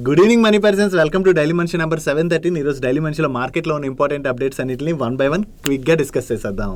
Good evening money persons, welcome to daily మనిషి number 713. ఈరోజు daily మనిషిలో మార్కెట్లో ఉన్న ఇంపార్టెంట్ అప్డేట్స్ అన్నింటినీ వన్ బై వన్ క్విక్గా డిస్కస్ చేసేద్దాం.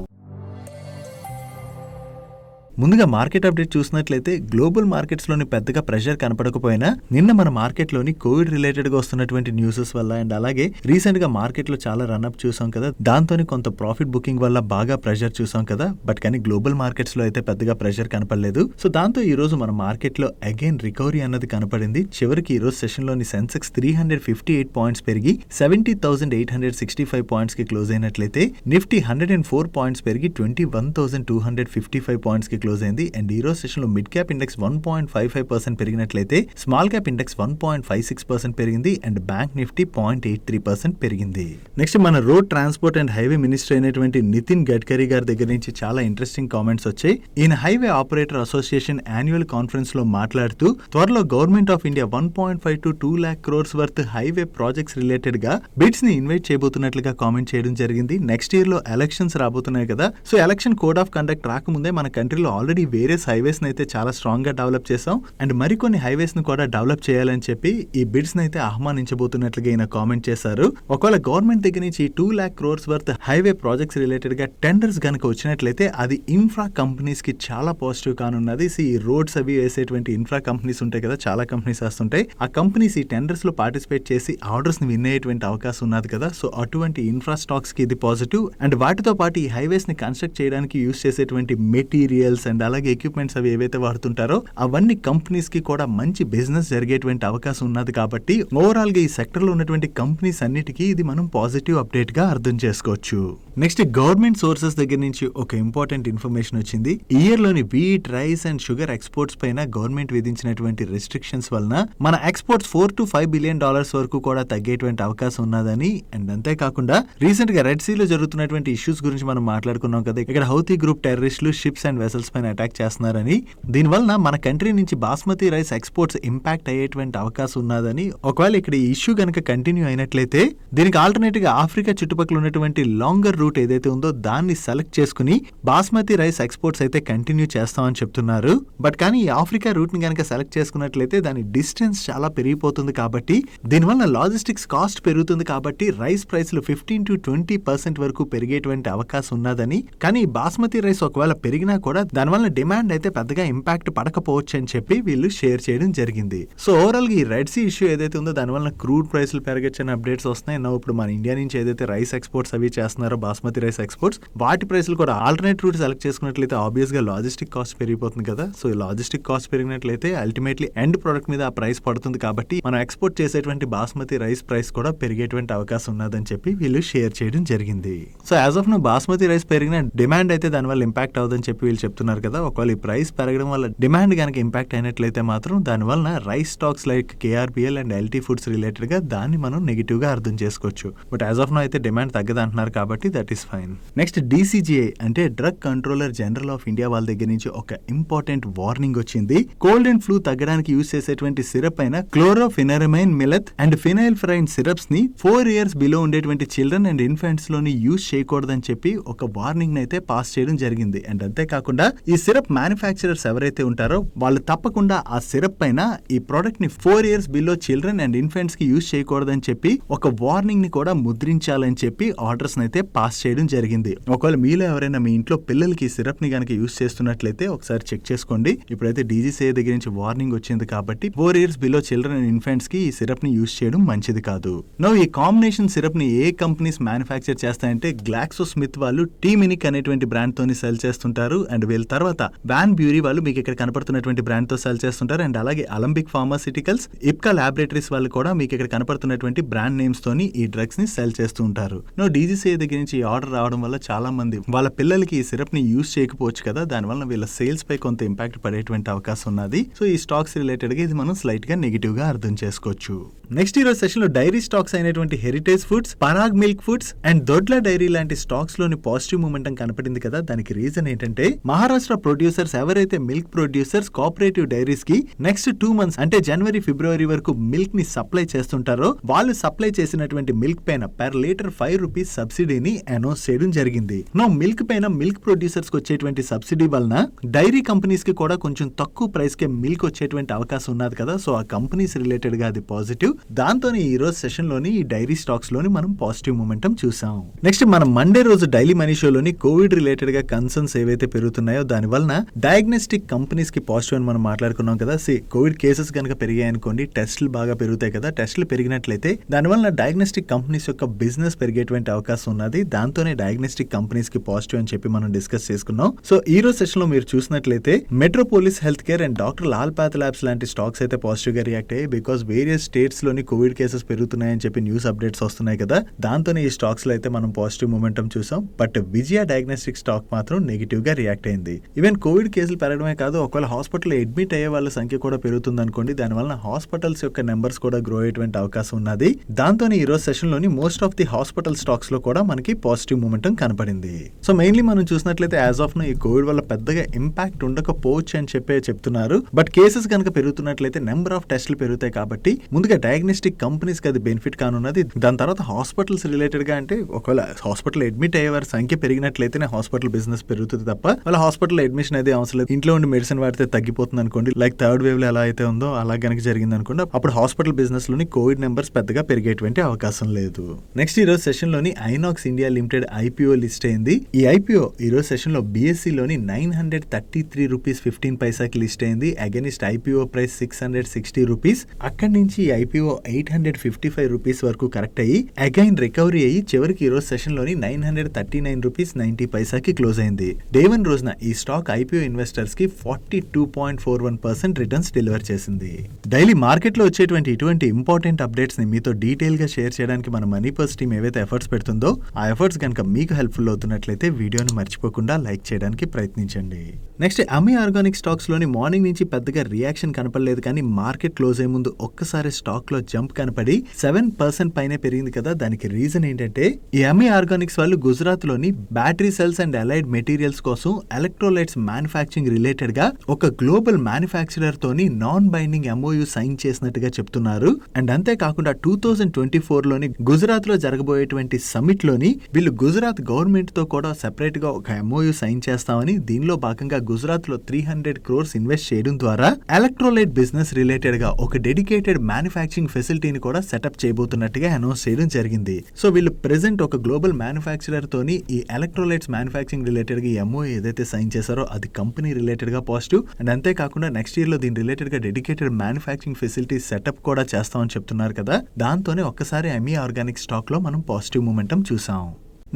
ముందుగా మార్కెట్ అప్డేట్ చూసినట్లయితే గ్లోబల్ మార్కెట్స్లోని పెద్దగా ప్రెషర్ కనపడకపోయినా నిన్న మన మార్కెట్లోని కోవిడ్ రిలేటెడ్గా వస్తున్నటువంటి న్యూసెస్ వల్ల అండ్ అలాగే రీసెంట్గా మార్కెట్లో చాలా రన్అప్ చూసాం కదా, దాంతోనే కొంత ప్రాఫిట్ బుకింగ్ వల్ల బాగా ప్రెషర్ చూసాం కదా. బట్ కానీ గ్లోబల్ మార్కెట్స్లో అయితే పెద్దగా ప్రెషర్ కనపడలేదు. సో దాంతో ఈ రోజు మన మార్కెట్లో అగైన్ రికవరీ అన్నది కనపడింది. చివరికి ఈ రోజు సెషన్లోని సెన్సెక్స్ 358 పాయింట్స్ పెరిగి 70,865 పాయింట్స్ కి క్లోజ్ అయినట్లయితే నిఫ్టీ 104 పాయింట్స్ పెరిగి 21,255 పాయింట్స్ కి క్లోజ్ అయింది. అండ్ ఈ రోజు సెషన్ లో మిడ్ క్యాప్ ఇండెక్స్ 1.55% పెరిగినట్లయితే స్మాల్ క్యాప్ ఇండెక్స్ 1.56% పెరిగింది. అండ్ బ్యాంక్ నిఫ్టీ 0.83% పెరిగింది. నెక్స్ట్ మన road transport and highway minister అయినటువంటి నితిన్ గడ్కరీ గారి దగ్గర నుంచి చాలా ఇంట్రెస్టింగ్ కామెంట్స్ వచ్చాయి. ఈయన highway operator association annual conference లో మాట్లాడుతూ త్వరలో government of India 1.5 to 2 lakh crores worth highway projects related గా బిడ్స్ ని ఇన్వైట్ చేయబోతున్నట్లుగా కామెంట్ చేయడం జరిగింది. నెక్స్ట్ ఇయర్ లో ఎలక్షన్స్ రాబోతున్నాయి కదా, so election code of conduct రాకముందే మన కంట్రీలో ఆల్రెడీ వేరియస్ హైవేస్ అయితే చాలా స్ట్రాంగ్ గా డెవలప్ చేసాం అండ్ మరికొన్ని హైవేస్ ను కూడా డెవలప్ చేయాలని చెప్పి ఈ బిడ్స్ అయితే ఆహ్వానించబోతున్నట్లుగా ఈయన కామెంట్ చేశారు. ఒకవేళ గవర్నమెంట్ దగ్గర నుంచి 2 lakh crores worth highway projects related గా టెండర్స్ గనక వచ్చినట్లయితే అది ఇన్ఫ్రా కంపెనీస్ కి చాలా పాజిటివ్ కానున్నది. ఈ రోడ్స్ అవి వేసేటువంటి ఇన్ఫ్రా కంపెనీస్ ఉంటాయి కదా, చాలా కంపెనీస్ వస్తుంటాయి. ఆ కంపెనీస్ ఈ టెండర్స్ లో పార్టిసిపేట్ చేసి ఆర్డర్స్ ని విన్ అయ్యేటువంటి అవకాశం ఉన్నది కదా. సో అటువంటి ఇన్ఫ్రా స్టాక్స్ కి ఇది పాజిటివ్. అండ్ వాటితో పాటు ఈ హైవేస్ ని కన్స్ట్రక్ట్ చేయడానికి యూజ్ చేసేటువంటి మెటీరియల్స్ అండ్ అలాగే ఎక్విప్మెంట్స్ అవి ఏవైతే వాడుతుంటారో అవన్నీ కంపెనీస్ కి కూడా మంచి బిజినెస్ జరిగేటువంటి అవకాశం ఉన్నది. కాబట్టి ఓవరాల్ గా ఈ సెక్టర్ లో ఉన్నటువంటి కంపెనీస్ అన్నిటికీ ఇది మనం పాజిటివ్ అప్డేట్ గా అర్థం చేసుకోవచ్చు. నెక్స్ట్ గవర్నమెంట్ సోర్సెస్ దగ్గర నుంచి ఒక ఇంపార్టెంట్ ఇన్ఫర్మేషన్ వచ్చింది. ఇయర్ లోని wheat, rice and sugar exports పైన గవర్నమెంట్ విధించినటువంటి రెస్ట్రిక్షన్స్ వలన మన ఎక్స్పోర్ట్స్ $4 to $5 billion వరకు కూడా తగ్గేటువంటి అవకాశం ఉన్నదని అండ్ అంతేకాకుండా రీసెంట్ గా రెడ్ సీ లో జరుగుతున్నటువంటి ఇష్యూస్ గురించి మనం మాట్లాడుకున్నాం కదా. ఇక్కడ హౌతీ గ్రూప్ టెర్రరిస్టులు షిప్స్ అండ్ వెసల్స్ పైన అటాక్ చేస్తున్నారని, దీనివల్ల మన కంట్రీ నుంచి బాస్మతి రైస్ ఎక్స్పోర్ట్స్ ఇంపాక్ట్ అయ్యేటువంటి అవకాశం ఉన్నదని. ఒకవేళ ఇక్కడ ఈ ఇష్యూ కనుక కంటిన్యూ అయినట్లయితే దీనికి ఆల్టర్నేటివ్ గా ఆఫ్రికా చుట్టుపక్కల ఉన్నటువంటి లాంగర్ రూట్ ఏదైతే ఉందో దాన్ని సెలెక్ట్ చేసుకుని బాస్మతి రైస్ ఎక్స్పోర్ట్స్ అయితే కంటిన్యూ చేస్తామని చెప్తున్నారు. బట్ కానీ ఈ ఆఫ్రికా రూట్ ని కనుక సెలెక్ట్ చేసుకున్నట్లయితే దాని డిస్టెన్స్ చాలా పెరిగిపోతుంది కాబట్టి దీనివల్ల లాజిస్టిక్స్ కాస్ట్ పెరుగుతుంది కాబట్టి రైస్ ప్రైస్లు 15 to 20% వరకు పెరిగేటువంటి అవకాశం ఉన్నదని. కానీ బాస్మతి రైస్ ఒకవేళ పెరిగినా కూడా దానివల్ల డిమాండ్ అయితే పెద్దగా ఇంపాక్ట్ పడకపోవచ్చు అని చెప్పి వీళ్ళు షేర్ చేయడం జరిగింది. సో ఓవరాల్ గా ఈ రెడ్ సీ ఇష్యూ ఏదైతే ఉందో దానివల్ల క్రూడ్ ప్రైస్లు పెరగచ్చని అప్డేట్స్ వస్తున్నాయి. ఇప్పుడు మన ఇండియా నుంచి ఏదైతే రైస్ ఎక్స్పోర్ట్స్ అవి చేస్తున్నారో బాస్మతి రైస్ ఎక్స్పోర్ట్స్, వాటి ప్రైస్లు కూడా ఆల్టర్నేట్ రూట్ సెలెక్ట్ చేసుకున్నట్లయితే ఆబ్వియస్ గా లాజిస్టిక్ కాస్ట్ పెరిగిపోతుంది కదా. సో ఈ లాజిస్టిక్ కాస్ట్ పెరిగినట్లయితే అల్టిమేట్లీ ఎండ్ ప్రొడక్ట్ మీద ఆ ప్రైస్ పడుతుంది కాబట్టి మనం ఎక్స్పోర్ట్ చేసేటువంటి బాస్మతి రైస్ ప్రైస్ కూడా పెరిగేటువంటి అవకాశం ఉన్నదని చెప్పి వీళ్ళు షేర్ చేయడం జరిగింది. So as of now basmati rice పెరిగిన డిమాండ్ అయితే దానివల్ల ఇంపాక్ట్ అవుతుందని చెప్పి వీళ్ళు చెప్తున్నారు కదా. ఒకవేళ ఈ ప్రైస్ పెరగడం వల్ల డిమాండ్ కనుక ఇంపాక్ట్ అయినట్లయితే మాత్రం దానివల్ల rice stocks like KRPL and LT foods related గా దాన్ని మనం నెగిటివ్ గా అర్థం చేసుకోవచ్చు. బట్ యాజ్ ఆఫ్ నో అయితే డిమాండ్ తగ్గదంటున్నారు కాబట్టి that is fine. Next DCGI అంటే drug controller general of India వాళ్ళ దగ్గర నుంచి ఒక ఇంపార్టెంట్ వార్నింగ్ వచ్చింది. కోల్డ్ అండ్ ఫ్లూ తగ్గడానికి యూజ్ చేసేటువంటి సిరప్ అయిన క్లోరోఫినరమైన్ మిలెత్ అండ్ ఫినైల్ఫ్రైన్ సిరప్స్ ని 4 years బిలో ఉండేటువంటి చిల్డ్రన్ అండ్ ఇన్ఫెంట్స్ లోని యూజ్ చేయకూడదని చెప్పి ఒక వార్నింగ్ అయితే పాస్ చేయడం జరిగింది. అండ్ అంతేకాకుండా ఈ సిరప్ మ్యానుఫ్యాక్చరర్స్ ఎవరైతే ఉంటారో వాళ్ళు తప్పకుండా ఆ సిరప్ పైన ఈ ప్రొడక్ట్ ని 4 years below children and infants కి యూజ్ చేయకూడదని చెప్పి ఒక వార్నింగ్ ని కూడా ముద్రించాలని చెప్పి ఆర్డర్స్ అయితే పాస్ చేయడం జరిగింది. ఒకవేళ మీలో ఎవరైనా మీ ఇంట్లో పిల్లలకి ఈ సిరప్ ని కనుక యూజ్ చేస్తున్నట్లయితే ఒకసారి చెక్ చేసుకోండి. ఇప్పుడైతే DGCA దగ్గర నుంచి వార్నింగ్ వచ్చింది కాబట్టి 4 years below children and infants కి ఈ సిరప్ ని యూజ్ చేయడం మంచిది కాదు. నో ఈ కాంబినేషన్ సిరప్ ని ఏ కంపెనీస్ మ్యానుఫ్యాక్చర్ చేస్తాయంటే గ్లాక్సో స్మిత్ వాళ్ళు టీమినిక్ అనేటువంటి బ్రాండ్ తోని సెల్ చేస్తుంటారు. అండ్ వీళ్ళ తర్వాత వాన్ బ్యూరీ వాళ్ళు మీకు ఇక్కడ కనపడుతున్నటువంటి బ్రాండ్ తో సెల్ చేస్తుంటారు. అండ్ అలాగే అలంబిక్ ఫార్మాసిటికల్స్, ఇప్కా ల్యాబొరేటరీస్ వాళ్ళు కూడా మీకు ఇక్కడ కనపడుతున్నటువంటి బ్రాండ్ నేమ్స్ తోని ఈ డ్రగ్స్ ని సెల్ చేస్తూ ఉంటారు. నో DGCA దగ్గర నుంచి ఈ ఆర్డర్ రావడం వల్ల చాలా మంది వాళ్ళ పిల్లలకి ఈ సిరప్ ని యూజ్ చేయకపోవచ్చు కదా, దానివల్ల వీళ్ళ సేల్స్ పై కొంత ఇంపాక్ట్ పడేటువంటి అవకాశం ఉన్నది. సో ఈ స్టాక్స్ రిలేటెడ్ గా ఇది మనం స్లైట్ గా నెగిటివ్ గా అర్థం చేసుకోవచ్చు. నెక్స్ట్ ఈ రోజు సెషన్ లో డైరీ స్టాక్స్ అయినటువంటి heritage foods, Parag milk foods and Dodla dairy లాంటి స్టాక్స్ లోని పాజిటివ్ మూమెంటం కనపడింది కదా. దానికి రీజన్ ఏంటంటే మహారాష్ట్ర మహారాష్ట్ర ప్రొడ్యూసర్స్ ఎవరైతే మిల్క్ ప్రొడ్యూసర్స్ కోఆపరేటివ్ డైరీస్ కి నెక్స్ట్ 2 months అంటే జనవరి ఫిబ్రవరి వరకు మిల్క్ ని సప్లై చేస్తుంటారో వాళ్ళు సప్లై చేసినటువంటి మిల్క్ పైన per లీటర్ 5 రూపీస్ సబ్సిడీని అనౌన్స్ చేయడం జరిగింది. నో మిల్క్ పైన మిల్క్ ప్రొడ్యూసర్స్ కి వచ్చేటువంటి సబ్సిడీ వలన డైరీ కంపెనీస్ కి కూడా కొంచెం తక్కువ ప్రైస్ కి మిల్క్ వచ్చేటువంటి అవకాశం ఉన్నది కదా. సో ఆ కంపెనీస్ రిలేటెడ్ గా అది పాజిటివ్. దాంతోనే ఈ రోజు సెషన్ లోని ఈ డైరీ స్టాక్స్ లోని మనం పాజిటివ్ మూమెంటం చూసాం. నెక్స్ట్ మనం మండే రోజు డైలీ మనీ షోలోని కోవిడ్ రిలేటెడ్ గా కన్సర్న్స్ ఏవైతే పెరుగుతున్నాయో దాని వలన డయాగ్నోస్టిక్ కంపెనీస్ కి పాజిటివ్ అని మనం మాట్లాడుకున్నాం కదా. కోవిడ్ కేసెస్ కనుక పెరిగాయి అనుకోండి, టెస్టులు బాగా పెరుగుతాయి కదా. టెస్టులు పెరిగినట్లయితే దానివల్ల డయాగ్నోస్టిక్ కంపెనీస్ యొక్క బిజినెస్ పెరిగేటువంటి అవకాశం ఉన్నది. దాంతోనే డయాగ్నోస్టిక్ కంపెనీస్ కి పాజిటివ్ అని చెప్పి మనం డిస్కస్ చేసుకున్నాం. సో ఈ రోజు సెషన్ లో మీరు చూసినట్లయితే Metropolis health care and doctor Lal path labs లాంటి స్టాక్స్ అయితే పాజిటివ్ గా రియాక్ట్ అయ్యాయి. బికాస్ వేరియస్ స్టేట్స్ లోని కోవిడ్ కేసెస్ పెరుగుతున్నాయని చెప్పి న్యూస్ అప్డేట్స్ వస్తున్నాయి కదా. దాంతోనే ఈ స్టాక్స్ లో అయితే మనం పాజిటివ్ మూమెంటం చూసాం. బట్ విజయ డయాగ్నోస్టిక్ స్టాక్ మాత్రం నెగిటివ్ గా రియాక్ట్ అయింది. ఈవెన్ కోవిడ్ కేసులు పెరగడమే కాదు, ఒకవేళ హాస్పిటల్ అడ్మిట్ అయ్యే వాళ్ళ సంఖ్య కూడా పెరుగుతుంది అనుకోండి, దానివల్ల హాస్పిటల్స్ యొక్క నెంబర్స్ కూడా గ్రో అయ్యేటువంటి అవకాశం ఉన్నది. దాంతోనే ఈ రోజు సెషన్ లోని most of the hospital stocks లో కూడా మనకి పాజిటివ్ మూమెంటం కనపడింది. సో మెయిన్లీ మనం చూసినట్లయితే యాజ్ ఆఫ్ నో ఈ కోవిడ్ వల్ల పెద్దగా ఇంపాక్ట్ ఉండకపోవచ్చు అని చెప్తున్నారు. బట్ కేసెస్ కనుక పెరుగుతున్నట్లయితే నెంబర్ ఆఫ్ టెస్టులు పెరుగుతాయి కాబట్టి ముందుగా డయాగ్నోస్టిక్ కంపెనీస్ కి అది బెనిఫిట్ కానున్నది. దాని తర్వాత హాస్పిటల్స్ రిలేటెడ్ గా అంటే ఒకవేళ హాస్పిటల్ అడ్మిట్ అయ్యే వారి సంఖ్య పెరిగినట్లయితేనే హాస్పిటల్ బిజినెస్ పెరుగుతుంది తప్ప వాళ్ళ హాస్పిటల్ అడ్మిషన్ అయితే అవసరం లేదు. ఇంట్లో ఉండి మెడిసిన్ వాడితే తగ్గిపోతుంది అనుకోండి, లైక్ థర్డ్ వేవ్ లో ఎలా అయితే ఉందో అలా కనుక జరిగింది అనుకోండి, అప్పుడు హాస్పిటల్ బిజినెస్ లోని కోవిడ్ నెంబర్స్ పెద్దగా పెరిగేటువంటి అవకాశం లేదు. నెక్స్ట్ ఈ రోజు సెషన్ లోని INOX India limited IPO list అయింది. ఈ ఐపీఓ ఈ రోజు సెషన్ లో బిఎస్సి లోని 933 రూపీస్ 15 పైసాకి లిస్ట్ అయింది. Against IPO price 660 rupees. అక్కడి నుంచి ఈ ఐపీఓ 855 రూపీస్ వరకు కరెక్ట్ అయ్యి అగైన్ రికవరీ అయ్యి చివరికి ఈ రోజు సెషన్ లోని 939 రూపీస్ 90 పైసాకి క్లోజ్ అయింది. డే 1 రోజున ఈ స్టాక్ ఐపీఓ ఇన్వెస్టర్స్ కి 42.41% రిటర్న్స్ డెలివర్ చేసింది. డైలీ మార్కెట్ లో వచ్చేటువంటి ఇటువంటి ఇంపార్టెంట్ అప్డేట్స్ ని మీతో డీటెయిల్ గా షేర్ చేయడానికి మన మనీ పర్స్ టీమ్ ఏవైతే ఎఫర్ట్స్ పెడుతుందో ఆ ఎఫర్ట్స్ కనుక మీకు హెల్ప్ఫుల్ అవుతున్నట్లయితే వీడియోని మర్చిపోకుండా లైక్ చేయడానికి ప్రయత్నించండి. నెక్స్ట్ అమీ ఆర్గానిక్ స్టాక్స్ లోని మార్నింగ్ నుంచి పెద్దగా రియాక్షన్ కనపడలేదు, కానీ మార్కెట్ క్లోజ్ అయ్యే ముందు ఒక్కసారి స్టాక్ లో జంప్ కనపడి 7% పైనే పెరిగింది కదా. దానికి రీజన్ ఏంటంటే ఈ అమీ ఆర్గానిక్స్ వాళ్ళు గుజరాత్ లోని battery cells and allied materials కోసం ఎలక్ట్రోలైట్స్ మ్యానుఫ్యాక్చరింగ్ రిలేటెడ్ గా ఒక గ్లోబల్ మ్యానుఫ్యాక్చరర్ తోని నాన్ బైండింగ్ ఎంఓయూ సైన్ చేసినట్టుగా చెప్తున్నారు. అండ్ అంతేకాకుండా 2024 లోని గుజరాత్ లో జరగబోయేటువంటి సమిట్ లోని వీళ్ళు గుజరాత్ గవర్నమెంట్ తో కూడా సెపరేట్ గా ఒక ఎంఓయూ సైన్ చేస్తామని, దీనిలో భాగంగా గుజరాత్ లో 300 crores ఇన్వెస్ట్ చేయడం ద్వారా ఎలక్ట్రోలైట్ బిజినెస్ రిలేటెడ్ గా ఒక డెడికేటెడ్ మ్యానుఫ్యాక్చరింగ్ ఫెసిలిటీని కూడా సెటప్ చేయబోతున్నట్టుగా అనౌన్స్ చేయడం జరిగింది. సో వీళ్ళు ప్రెసెంట్ ఒక గ్లోబల్ మ్యానుఫ్యాక్చరర్ తోని ఈ ఎలక్ట్రోలైట్స్ మ్యానుఫ్యాక్చరింగ్ రిలేటెడ్ గా ఎంఓయూ ఏదైతే సైన్ చేశారో అది కంపెనీ రిలేటెడ్ గా పాజిటివ్. అండ్ అంతేకాకుండా నెక్స్ట్ ఇయర్ లో దీని రిలేటెడ్ గా డెడికేటెడ్ మ్యానుఫ్యాక్చరింగ్ ఫెసిలిటీ సెటప్ కూడా చేస్తామని చెప్తున్నారు కదా. దాంతోనే ఒక్కసారి అమీ ఆర్గానిక్ స్టాక్ లో మనం పాజిటివ్ మూమెంటం చూసాం.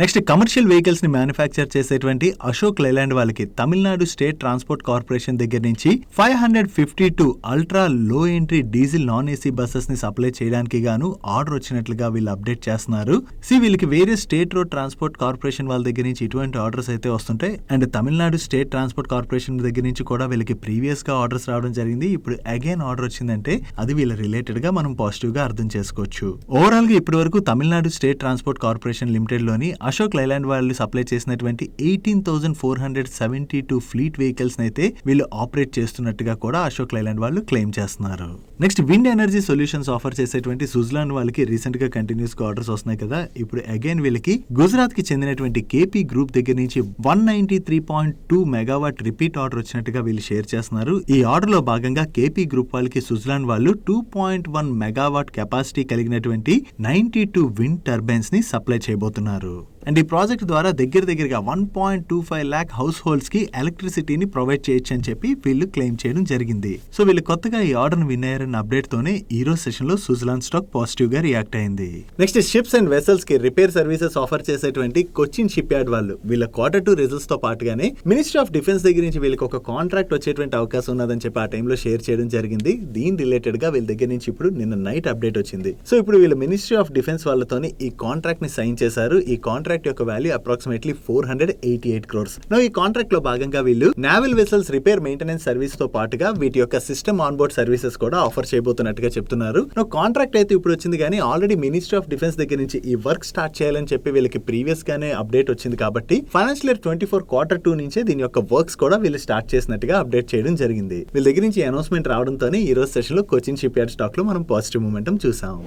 నెక్స్ట్ కమర్షియల్ వెహికల్స్ ని మ్యానుఫ్యాక్చర్ చేసేటువంటి అశోక్ లైలాండ్ వాళ్ళకి తమిళనాడు స్టేట్ ట్రాన్స్పోర్ట్ కార్పొరేషన్ దగ్గర నుంచి 552 ultra low entry diesel non AC buses ని సప్లై చేయడానికి గాను ఆర్డర్ వచ్చినట్లుగా వీళ్ళు అప్డేట్ చేస్తున్నారు. వీళ్ళకి వేరే స్టేట్ రోడ్ ట్రాన్స్పోర్ట్ కార్పొరేషన్ వాళ్ళ దగ్గర నుంచి ఇటువంటి ఆర్డర్స్ అయితే వస్తుంటాయి. And Tamil Nadu state transport corporation దగ్గర నుంచి కూడా వీళ్ళకి ప్రీవియస్ గా ఆర్డర్స్ రావడం జరిగింది. ఇప్పుడు అగైన్ ఆర్డర్ వచ్చిందంటే అది వీళ్ళ రిలేటెడ్ గా మనం పాజిటివ్ గా అర్థం చేసుకోవచ్చు. ఓవరాల్ గా ఇప్పటి వరకు Tamil Nadu state transport corporation limited లోని అశోక్ లైలాండ్ వాళ్ళు సప్లై చేసినటువంటి 18,472 ఫ్లీట్ వెహికల్స్ అయితే వీళ్ళు ఆపరేట్ చేస్తున్నట్టుగా కూడా అశోక్ లైలాండ్ వాళ్ళు క్లెయిమ్ చేస్తున్నారు. Next wind energy solutions offer చేసేటువంటి సుజ్లాండ్ వాళ్ళకి రీసెంట్ గా కంటిన్యూస్ గా ఆర్డర్స్ వస్తున్నాయి కదా. ఇప్పుడు అగైన్ వీళ్ళకి గుజరాత్ కి చెందినటువంటి కేపీ గ్రూప్ దగ్గర నుంచి 193.2 మెగావాట్ రిపీట్ ఆర్డర్ వచ్చినట్టుగా వీళ్ళు షేర్ చేస్తున్నారు. ఈ ఆర్డర్ లో భాగంగా కేపీ గ్రూప్ వాళ్ళకి సుజ్లాండ్ వాళ్ళు 2.1 మెగావాట్ కెపాసిటీ కలిగినటువంటి 92 విండ్ టర్బైన్స్ ని సప్లై చేయబోతున్నారు. అండ్ ఈ ప్రాజెక్ట్ ద్వారా దగ్గరగా 1.25 lakh హౌస్ హోల్డ్స్ కి ఎలక్ట్రిసిటీని ప్రొవైడ్ చేయొచ్చు అని చెప్పి వీళ్ళు క్లెయిమ్ చేయడం జరిగింది. సో వీళ్ళు కొత్తగా ఈ ఆర్డర్ ని విన్ అయ్యారన్న అప్డేట్ తోనే ఈ రోజు సెషన్ లో సుజ్లాండ్ స్టాక్ పాజిటివ్ గా రియాక్ట్ అయింది. నెక్స్ట్ షిప్స్ అండ్ వెసల్స్ కి రిపేర్ సర్వీసెస్ ఆఫర్ చేసేటువంటి కొచ్చిన్ షిప్ యార్డ్ వాళ్ళు వీళ్ళ Q2 రిజల్ట్స్ తో పాటుగానే మినిస్ట్రీ ఆఫ్ డిఫెన్స్ దగ్గర నుంచి వీళ్ళకి ఒక కాంట్రాక్ట్ వచ్చేటువంటి అవకాశం ఉన్నదని చెప్పి ఆ టైంలో షేర్ చేయడం జరిగింది. దీని రిలేటెడ్ గా వీళ్ళ దగ్గర నుంచి ఇప్పుడు నిన్న నైట్ అప్డేట్ వచ్చింది. సో ఇప్పుడు వీళ్ళ మినిస్ట్రీ ఆఫ్ డిఫెన్స్ వాళ్ళతోని ఈ కాంట్రాక్ట్ ని సైన్ చేశారు. ఈ కాంట్రాక్ట్ కాంట్రాక్ట్ యొక్క వాల్యూ అప్రాక్సిమేట్లీ 488 crores. నో ఈ కాంట్రాక్ట్ లో భాగంగా వీళ్ళు naval vessels repair maintenance service తో పాటుగా వీటి యొక్క సిస్టమ్ ఆన్ బోర్డ్ సర్వీసెస్ కూడా ఆఫర్ చేయబోతున్నట్టుగా చెప్తున్నారు. నో కాంట్రాక్ట్ అయితే ఇప్పుడు వచ్చింది, కానీ ఆల్రెడీ మినిస్ట్రీ ఆఫ్ డిఫెన్స్ దగ్గర నుంచి ఈ వర్క్ స్టార్ట్ చేయాలని చెప్పి వీళ్ళకి ప్రీవియస్ గానే అప్డేట్ వచ్చింది కాబట్టి ఫైనాన్షియల్ ఇయర్ 24 Q2 నుంచే దీని యొక్క వర్క్స్ కూడా వీళ్ళు స్టార్ట్ చేసినట్టుగా అప్డేట్ చేయడం జరిగింది. వీళ్ళ దగ్గర నుంచి అనౌన్స్మెంట్ రావడంతోనే ఈ రోజు సెషన్ లో కోచిన్ షిప్ యార్డ్ స్టాక్ లో మనం పాజిటివ్ మూమెంటం చూసాం.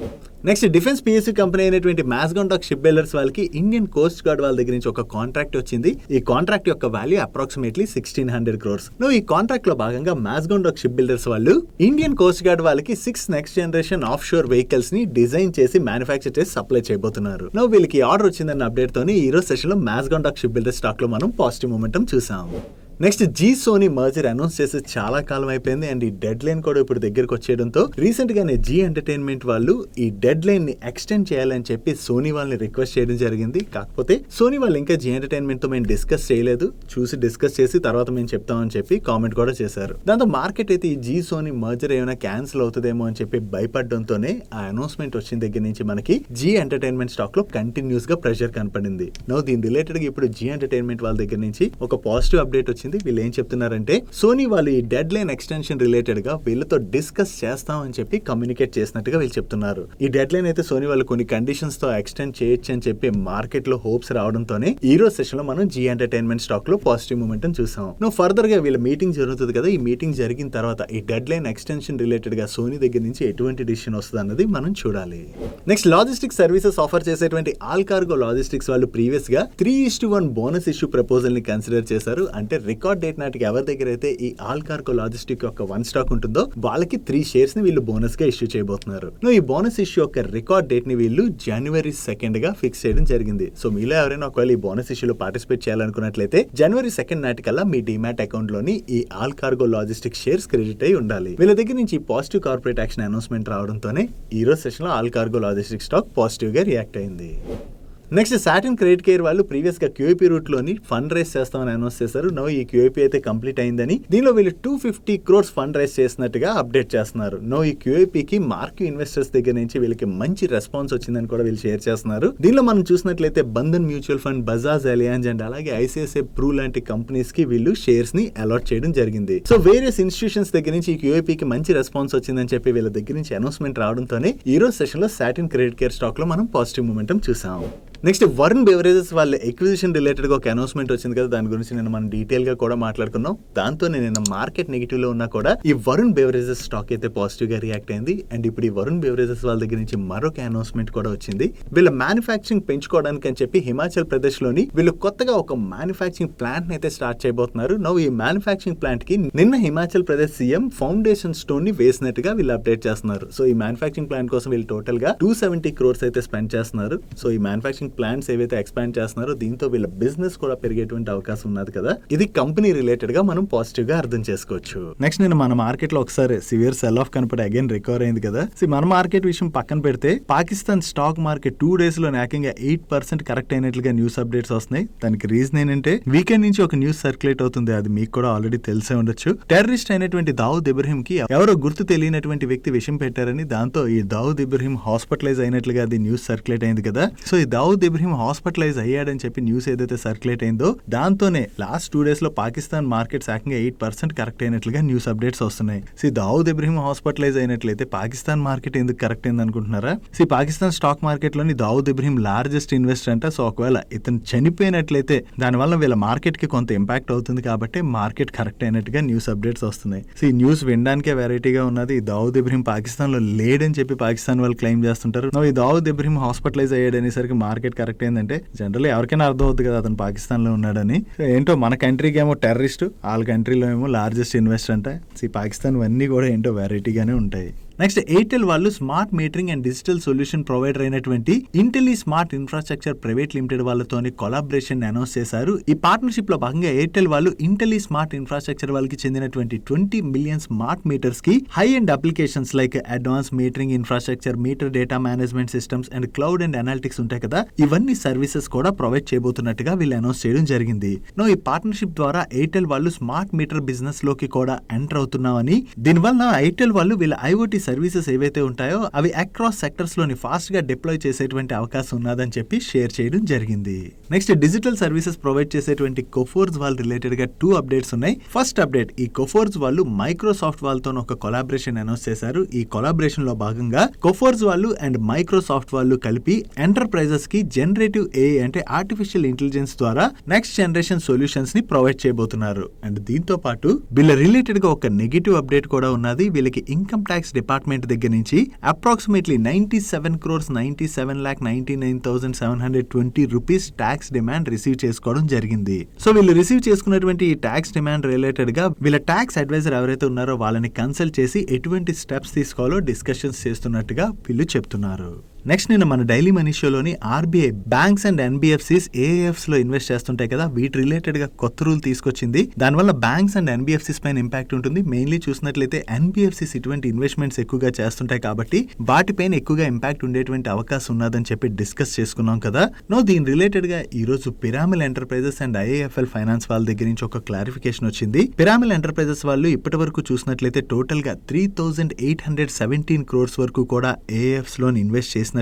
నెక్స్ట్ డిఫెన్స్ పిఎస్యూ కంపెనీ అయినటువంటి మాస్గాన్ డాక్ షిప్ బిల్డర్స్ వాళ్ళకి ఇండియన్ కోస్ట్ గార్డ్ వాళ్ళ దగ్గర నుంచి ఒక కాంట్రాక్ట్ వచ్చింది. ఈ కాంట్రాక్ట్ యొక్క వాల్యూ అప్రాక్సిమేట్లీ 1600 crores. నో ఈ కాంట్రాక్ట్ లో భాగంగా మాస్గాన్ డాక్ షిప్ బిల్డర్స్ వాళ్ళు ఇండియన్ కోస్ట్ గార్డ్ వాళ్ళకి 6 next generation of sure vehicles ని డిజైన్ చేసి మ్యానుఫ్యాక్చర్ చేసి సప్లై చేయబోతున్నారు. నో వీళ్ళకి ఆర్డర్ వచ్చిందన్న అప్డేట్ తోని ఈ రోజు సెషన్ లో Mazagon dock ship builders stock లో మనం పాజిటివ్ మూమెంటం చూసాం. Next Zee Sony merger announce చేసి చాలా కాలం అయిపోయింది అండ్ ఈ డెడ్ లైన్ కూడా ఇప్పుడు దగ్గరకు వచ్చేయడంతో రీసెంట్ గానే జీ ఎంటర్టైన్మెంట్ వాళ్ళు ఈ డెడ్ లైన్ ని ఎక్స్టెండ్ చేయాలని చెప్పి సోనీ వాళ్ళని రిక్వెస్ట్ చేయడం జరిగింది. కాకపోతే సోనీ వాళ్ళు ఇంకా జీ ఎంటర్టైన్మెంట్ తో మేము డిస్కస్ చేయలేదు, చూసి డిస్కస్ చేసి తర్వాత మేము చెప్తామని చెప్పి కామెంట్ కూడా చేశారు. దాంతో మార్కెట్ అయితే ఈ జీ సోనీ మర్జర్ ఏమైనా క్యాన్సిల్ అవుతుందేమో అని చెప్పి భయపడడంతోనే ఆ అనౌన్స్మెంట్ వచ్చిన దగ్గర నుంచి మనకి జీ ఎంటర్టైన్మెంట్ స్టాక్ లో కంటిన్యూస్ గా ప్రెషర్ కనపడింది. నో దీని రిలేటెడ్ గా ఇప్పుడు జీ ఎంటర్టైన్మెంట్ వాళ్ళ దగ్గర నుంచి ఒక పాజిటివ్ అప్డేట్ వచ్చింది. వీళ్ళు ఏం చెప్తున్నారంటే సోనీ వాళ్ళు ఈ డెడ్ లైన్ ఎక్స్టెన్షన్ రిలేటెడ్ గా వీళ్ళతో డిస్కస్ చేస్తామని చెప్పి కమ్యూనికేట్ చేసినట్టుగా వీళ్ళు చెప్తున్నారు. ఈ డెడ్ లైన్ అయితే సోనీ వాళ్ళు కొన్ని కండిషన్స్ తో ఎక్స్టెండ్ చేయొచ్చు అని చెప్పి మార్కెట్ లో హోప్స్ రావడంతోనే ఈ రోజు సెషన్ లో మనం జీ ఎంటర్టైన్మెంట్ స్టాక్ లో పాజిటివ్ మూమెంట్ చూసాం. నువ్వు ఫర్దర్ గా వీళ్ళ మీటింగ్ జరుగుతుంది కదా, ఈ మీటింగ్ జరిగిన తర్వాత ఈ డెడ్ లైన్ ఎక్స్టెన్షన్ రిలేటెడ్ గా సోనీ దగ్గర నుంచి ఎటువంటి డిసిషన్ వస్తుంది అన్నది మనం చూడాలి. నెక్స్ట్ లాజిస్టిక్స్ సర్వీసెస్ ఆఫర్ చేసేటువంటి ఆల్ కార్గో లాజిస్టిక్స్ వాళ్ళు ప్రీవియస్ గా 3:1 బోనస్ ఇష్యూ ప్రపోజల్ ని కన్సిడర్ చేశారు. అంటే రికార్డ్ డేట్ నాటికి ఎవరి దగ్గర అయితే ఈ ఆల్ కార్గో లాజిస్టిక్ యొక్క 1 స్టాక్ ఉంటుందో వాళ్ళకి 3 shares ని వీళ్ళు బోనస్ గా ఇష్యూ చేయబోతున్నారు. ఈ బోనస్ ఇష్యూ యొక్క రికార్డ్ డేట్ ని వీళ్ళు January 2 గా ఫిక్స్ చేయడం జరిగింది. సో మీలో ఎవరైనా ఒకవేళ ఈ బోనస్ ఇష్యూలో పార్టిసిపేట్ చేయాలనుకున్నట్లయితే January 2 నాటికల్లా మీ డిమాట్ అకౌంట్ లోని ఈ all cargo logistic shares credit అయి ఉండాలి. వీళ్ళ దగ్గర నుంచి పాజిటివ్ కార్పొరేట్ యాక్షన్ అనౌన్స్మెంట్ రావడంతోనే ఈ రోజు సెషన్ లో all cargo logistic stock positive గా రియాక్ట్ అయింది. నెక్స్ట్ సాటిన్ క్రెడిట్ కేర్ వాళ్ళు ప్రీవియస్ గా క్యూఐపీ రూట్ లోని ఫండ్ రైజ్ చేస్తామని అనౌన్స్ చేశారు. నో ఈ క్యూఐపీ అయితే కంప్లీట్ అయిందని దీనిలో వీళ్ళు 250 crores ఫండ్ రైజ్ చేసినట్టుగా అప్డేట్ చేస్తున్నారు. నో ఈ క్యూఐపీకి మార్క్ ఇన్వెస్టర్స్ దగ్గర నుంచి వీళ్ళకి మంచి రెస్పాన్స్ వచ్చిందని కూడా వీళ్ళు షేర్ చేస్తున్నారు. దీనిలో మనం చూసినట్లయితే Bandhan mutual fund, Bajaj Allianz and అలాగే ఐసిఐసిఐ ప్రూ లాంటి కంపెనీస్ కి వీళ్ళు షేర్స్ ని అలాట్ చేయడం జరిగింది. సో వేరియస్ ఇన్స్టిట్యూషన్స్ దగ్గర నుంచి ఈ క్యూఐపీకి మంచి రెస్పాన్స్ వచ్చిందని చెప్పి వీళ్ళ దగ్గర నుంచి అనౌన్స్మెంట్ రావడంతోనే ఈ రోజు సెషన్ లో సాటిన్ క్రెడిట్ కేర్ స్టాక్ లో మనం పాజిటివ్ మూమెంటం చూసాం. నెక్స్ట్ వరుణ్ బెవరేజెస్ వాళ్ళ ఎక్విజిషన్ రిలేటెడ్ గా ఒక అనౌన్స్మెంట్ వచ్చింది కదా, దాని గురించి నేను మనం డీటెయిల్ గా కూడా మాట్లాడుకున్నాం. దాంతో నేను మార్కెట్ నెగిటివ్ లో ఉన్నా కూడా ఈ వరుణ్ బెవరేజెస్ స్టాక్ అయితే పాజిటివ్ గా రియాక్ట్ అయింది. అండ్ ఇప్పుడు ఈ వరుణ్ బెవరేజెస్ వాళ్ళ దగ్గర నుంచి మరొక అనౌన్స్మెంట్ కూడా వచ్చింది. వీళ్ళ మ్యానుఫ్యాక్చరింగ్ పెంచుకోవడానికి అని చెప్పి హిమాచల్ ప్రదేశ్ లోని వీళ్ళు కొత్తగా ఒక మ్యానుఫ్యాక్చరింగ్ ప్లాంట్ అయితే స్టార్ట్ చేయబోతున్నారు. నవ్వు ఈ మ్యానుఫ్యాక్చరింగ్ ప్లాంట్ కి నిన్న Himachal Pradesh CM foundation stone ని వేసినట్టుగా వీళ్ళు అప్డేట్ చేస్తున్నారు. సో ఈ మ్యానుఫ్యాక్చరింగ్ ప్లాంట్ కోసం వీళ్ళు టోటల్ గా 270 crores అయితే స్పెండ్ చేస్తున్నారు. సో ఈ మ్యానుఫ్యాక్చరింగ్ ప్లాంట్స్ ఏవైతే ఎక్స్పాండ్ చేస్తున్నారో దీంతో వీళ్ళ బిజినెస్ కూడా పెరిగేటువంటి అవకాశం ఉన్నది కదా, ఇది కంపెనీ రిలేటెడ్ గా మనం పాజిటివ్ గా అర్థం చేసుకోవచ్చు. నెక్స్ట్ నేను మన మార్కెట్ లో ఒకసారి సివియర్ సెల్ ఆఫ్ కనపడి అగైన్ రికవర్ అయింది కదా. మన మార్కెట్ విషయం పక్కన పెడితే పాకిస్తాన్ స్టాక్ మార్కెట్ 2 days లో ఏకంగా 8% కరెక్ట్ అయినట్లుగా న్యూస్ అప్డేట్స్ వస్తున్నాయి. దానికి రీజన్ ఏంటంటే వీకెండ్ నుంచి ఒక న్యూస్ సర్క్యులేట్ అవుతుంది, అది మీకు కూడా ఆల్రెడీ తెలిసే ఉండొచ్చు. టెర్రరిస్ట్ అయినటువంటి దావుద్ ఇబ్రహీం కి ఎవరో గుర్తు తెలియనటువంటి వ్యక్తి విషయం పెట్టారని, దాంతో ఈ దావుద్ ఇబ్రహీం హాస్పిటలైజ్ అయినట్లుగా అది న్యూస్ సర్క్యులేట్ అయింది కదా. సో ఈ దావుద్ ఇబ్రహీం హాస్పిటలైజ్ అయ్యాడని చెప్పి న్యూస్ ఏదైతే సర్క్యులేట్ అయిందో దాంతోనే లాస్ట్ 2 days లో పాకిస్తాన్ మార్కెట్స్ ఏకంగా 8% కరెక్ట్ అయినట్లుగా న్యూస్ అప్డేట్స్ వస్తున్నాయి. దావుద్ ఇబ్రహీం హాస్పిటలైజ్ అయినట్లయితే పాకిస్తాన్ మార్కెట్ ఎందుకు కరెక్ట్ అయింది అనుకుంటున్నారా? పాకిస్తాన్ స్టాక్ మార్కెట్ లోని దావుద్ ఇబ్రహీం లార్జెస్ట్ ఇన్వెస్టర్ అంట. సో ఒకవేళ ఇతను చనిపోయినట్లయితే దానివల్ల వీళ్ళ మార్కెట్ కి కొంత ఇంపాక్ట్ అవుతుంది కాబట్టి మార్కెట్ కరెక్ట్ అయినట్టుగా న్యూస్ అప్డేట్స్ వస్తున్నాయి. ఈ న్యూస్ వినడానికే వెరైటీగా ఉన్నది. దావుద్ ఇబ్రహీం పాకిస్తాన్ లో లేడని చెప్పి పాకిస్తాన్ వాళ్ళు క్లెయిమ్ చేస్తుంటారు. ఈ దావుద్ ఇబ్రహీం హాస్పిటలైజ్ అయ్యాడు అనేసరికి మార్కెట్ కరెక్ట్ అయిందంటే జనరల్ ఎవరికైనా అర్థం అవుతుంది కదా అతను పాకిస్తాన్ లో ఉన్నాడని. ఏంటో మన కంట్రీకి ఏమో టెర్రరిస్ట్, వాళ్ళ కంట్రీలో ఏమో లార్జెస్ట్ ఇన్వెస్టర్ అంట. పాకిస్తాన్ అన్నీ కూడా ఏంటో వెరైటీగానే ఉంటాయి. నెక్స్ట్ ఎయిర్టెల్ వాళ్ళు smart metering and digital solution provider అయినటువంటి ఇంటెలి స్మార్ట్ ఇన్ఫ్రాస్ట్రక్చర్ ప్రైవేట్ లిమిటెడ్ వాళ్ళతోని కొలాబరేషన్ అనౌన్స్ చేశారు. ఈ పార్ట్నర్షిప్ లో భాగంగా ఎయిర్టెల్ వాళ్ళు ఇంటెలి స్మార్ట్ ఇన్ఫ్రాస్ట్రక్చర్ వాళ్ళకి చెందినటువంటి 20 million స్మార్ట్ మీటర్స్ కి high end applications like advance metering infrastructure, meter data management systems and cloud and analytics ఉంటాయి కదా, ఇవన్నీ సర్వీసెస్ కూడా ప్రొవైడ్ చేయబోతున్నట్టుగా వీళ్ళు అనౌన్స్ చేయడం జరిగింది. ఈ పార్ట్నర్షిప్ ద్వారా ఎయిర్టెల్ వాళ్ళు స్మార్ట్ మీటర్ బిజినెస్ లోకి కూడా ఎంటర్ అవుతున్నామని, దీనివల్ల ఎయిర్టెల్ వాళ్ళు వీళ్ళ ఐఓటీ సర్వీసెస్ ఏవైతే ఉంటాయో అవి అక్రాస్ సెక్టర్స్ లోని ఫాస్ట్ గా డిప్లాయ్ చేసేటువంటి అవకాశం ఉన్నదని చెప్పి షేర్ చేయడం జరిగింది. నెక్స్ట్ డిజిటల్ సర్వీసెస్ ప్రొవైడ్ చేసేటువంటి కొఫోర్జ్ వాళ్ళు రిలేటెడ్ గా 2 అప్డేట్స్ ఉన్నాయి. ఫస్ట్ అప్డేట్, ఈ కొఫోర్జ్ వాళ్ళు మైక్రోసాఫ్ట్ వాళ్ళతో ఒక కొలాబరేషన్ అనౌన్స్ చేశారు. ఈ కొలాబరేషన్ లో భాగంగా కొఫోర్జ్ వాళ్ళు అండ్ మైక్రోసాఫ్ట్ వాళ్ళు కలిపి ఎంటర్ప్రైజెస్ కి జనరేటివ్ ఏఐ అంటే ఆర్టిఫిషియల్ ఇంటెలిజెన్స్ ద్వారా నెక్స్ట్ జనరేషన్ సొల్యూషన్స్ ని ప్రొవైడ్ చేయబోతున్నారు. అండ్ దీంతో పాటు వీళ్ళ రిలేటెడ్ గా ఒక నెగటివ్ అప్డేట్ కూడా ఉన్నది. వీళ్ళకి ఇన్కమ్ ట్యాక్స్ డిపార్ట్మెంట్ దగ్గర నుంచి approximately 97,99,720 rupees tax demand receive చేసుకోవడం జరిగింది. సో వీళ్ళు రిసీవ్ చేసుకున్నటువంటి ఈ ట్యాక్స్ డిమాండ్ రిలేటెడ్ గా వీళ్ళ ట్యాక్స్ అడ్వైజర్ ఎవరైతే ఉన్నారో వాళ్ళని కన్సల్ట్ చేసి ఎటువంటి స్టెప్స్ తీసుకోవాలో డిస్కషన్స్ చేస్తున్నట్టుగా వీళ్ళు చెప్తున్నారు. నెక్స్ట్ నిన్న మన డైలీ మనీ షోలోని ఆర్బీఐ బ్యాంక్స్ అండ్ ఎన్బిఎఫ్సిస్ ఏఎఫ్స్ లో ఇన్వెస్ట్ చేస్తుంటాయి కదా, వీటి రిలేటెడ్ గా కొత్త రూల్ తీసుకొచ్చింది. దానివల్ల బ్యాంక్స్ అండ్ ఎన్బిఎఫ్సిస్ పైన ఇంపాక్ట్ ఉంటుంది. మెయిన్లీ చూసినట్లయితే ఎన్బిఎఫ్సిస్ ఇటువంటి ఇన్వెస్ట్మెంట్స్ ఎక్కువగా చేస్తుంటాయి కాబట్టి వాటిపైన ఎక్కువగా ఇంపాక్ట్ ఉండేటువంటి అవకాశం ఉన్నదని చెప్పి డిస్కస్ చేసుకున్నాం కదా. దీని రిలేటెడ్ గా ఈ రోజు Piramal enterprises and IAFL finance వాళ్ళ దగ్గర నుంచి ఒక క్లారిఫికేషన్ వచ్చింది. పిరామిల్ ఎంటర్ప్రైజెస్ వాళ్ళు ఇప్పటి వరకు చూసినట్లయితే టోటల్ గా 3,817 crores వరకు కూడా ఏఎఫ్స్ లోని ఇన్వెస్ట్ చేసిన ఈ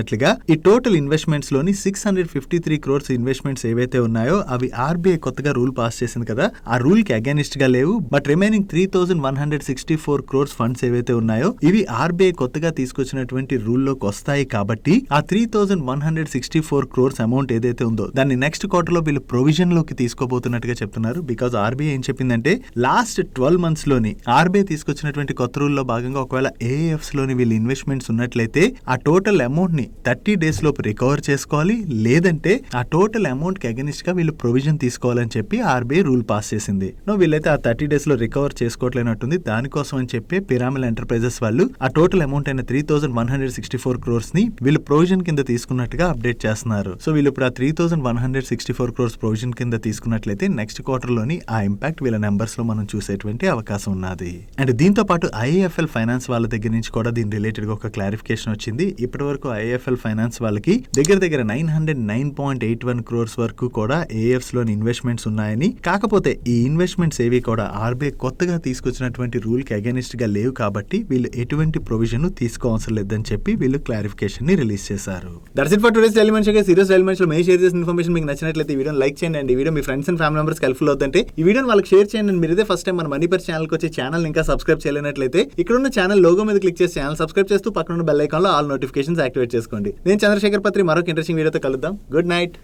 టోటల్ ఇన్వెస్ట్మెంట్స్ లోని 653 crores ఇన్వెస్ట్మెంట్స్ ఏవైతే ఉన్నాయో అవి ఆర్బీఐ కొత్తగా రూల్ పాస్ చేసింది కదా, ఆ రూల్ కి అగైనిస్ట్ గా లేవు. బట్ రిమైనింగ్ 3,164 crores ఫండ్స్ ఏవైతే ఉన్నాయో ఇవి ఆర్బీఐ కొత్తగా తీసుకొచ్చినటువంటి రూల్ లోకి వస్తాయి కాబట్టి ఆ 3,164 crores అమౌంట్ ఏదైతే ఉందో దాన్ని నెక్స్ట్ క్వార్టర్ లో వీళ్ళు ప్రొవిజన్ లోకి తీసుకోబోతున్నట్టుగా చెప్తున్నారు. బికాజ్ ఆర్బీఐ ఏం చెప్పిందంటే లాస్ట్ 12 months లోని ఆర్బీఐ తీసుకొచ్చినటువంటి కొత్త రూల్ లో భాగంగా ఒకవేళ ఏఎఫ్స్ లోని వీళ్ళు ఇన్వెస్ట్మెంట్స్ ఉన్నట్లయితే ఆ టోటల్ అమౌంట్ ని 30 days లోపు రికవర్ చేసుకోవాలి, లేదంటే ఆ టోటల్ అమౌంట్ కి అగెనిస్ట్ గా వీళ్ళు ప్రొవిజన్ తీసుకోవాలని చెప్పి ఆర్బీఐ రూల్ పాస్ చేసింది. వీళ్ళైతే ఆ 30 days లో రికవర్ చేసుకోవట్లేనట్టుంది. దానికోసం అని చెప్పి పిరామిల్ ఎంటర్ప్రైజెస్ వాళ్ళు ఆ టోటల్ అమౌంట్ అయిన 3,164 crores ని వీళ్ళు ప్రొవిజన్ కింద తీసుకున్నట్టుగా అప్డేట్ చేస్తున్నారు. సో వీళ్ళు ఇప్పుడు ఆ 3,164 crores ప్రొవిజన్ కింద తీసుకున్నట్లయితే నెక్స్ట్ క్వార్టర్ లోని ఆ ఇంపాక్ట్ వీళ్ళ నెంబర్స్ లో మనం చూసేటువంటి అవకాశం ఉన్నది. అండ్ దీంతో పాటు ఐఏఎఫ్ఎల్ ఫైనాన్స్ వాళ్ళ దగ్గర నుంచి కూడా దీని రిలేటెడ్ గా ఒక క్లారిఫికేషన్ వచ్చింది. ఇప్పటి వరకు ఐఏఎఫ్ఎల్ ఫైనాన్స్ వాళ్ళకి దగ్గర 909.81 crores వరకు కూడా ఏఎఫ్స్ లోని ఇన్వెస్ట్మెంట్స్ ఉన్నాయని, కాకపోతే ఈ ఇన్వెస్ట్మెంట్స్ ఏవి కూడా ఆర్బీఐ కొత్తగా తీసుకొచ్చినటువంటి రూల్ కి అగైనిస్ట్ గా లేవు కాబట్టి వీళ్ళు ఎటువంటి ప్రొవిజన్ తీసుకోవసరం లేదని చెప్పి వీళ్ళు క్లారిఫికేషన్ ని రిలీజ్ చేశారు. That's it for today's daily money show. Serious daily money show May share చేసిన ఇన్ఫర్మేషన్ మీకు నచ్చినట్లయితే ఈ వీడియోని లైక్ చేయండి అండ్ ఈ video me friends and family members helpful అవుతుంటే ఈ వీడియోని వాళ్ళకి షేర్ చేయండి. అండ్ మీరు ఇదే ఫస్ట్ టైం మన మనీ పర్ ఛానల్ కి వచ్చి ఛానల్ ఇంకా సబ్స్క్రైబ్ చేయలేనట్లయితే ఇక్కడ ఉన్న ఛానల్ లోగో మీద క్లిక్ చేసి ఛానల్ సబ్స్క్రైబ్ చేస్తూ పక్కన ఉన్న బెల్ ఐకాన్ లో ఆల్ నోటిఫికేషన్స్ యాక్టివేట్ చేసుకోండి. నేను చంద్రశేఖర్ పత్రి మరొక ఇంట్రెస్టింగ్ వీడియోతో కలుద్దాం. Good night.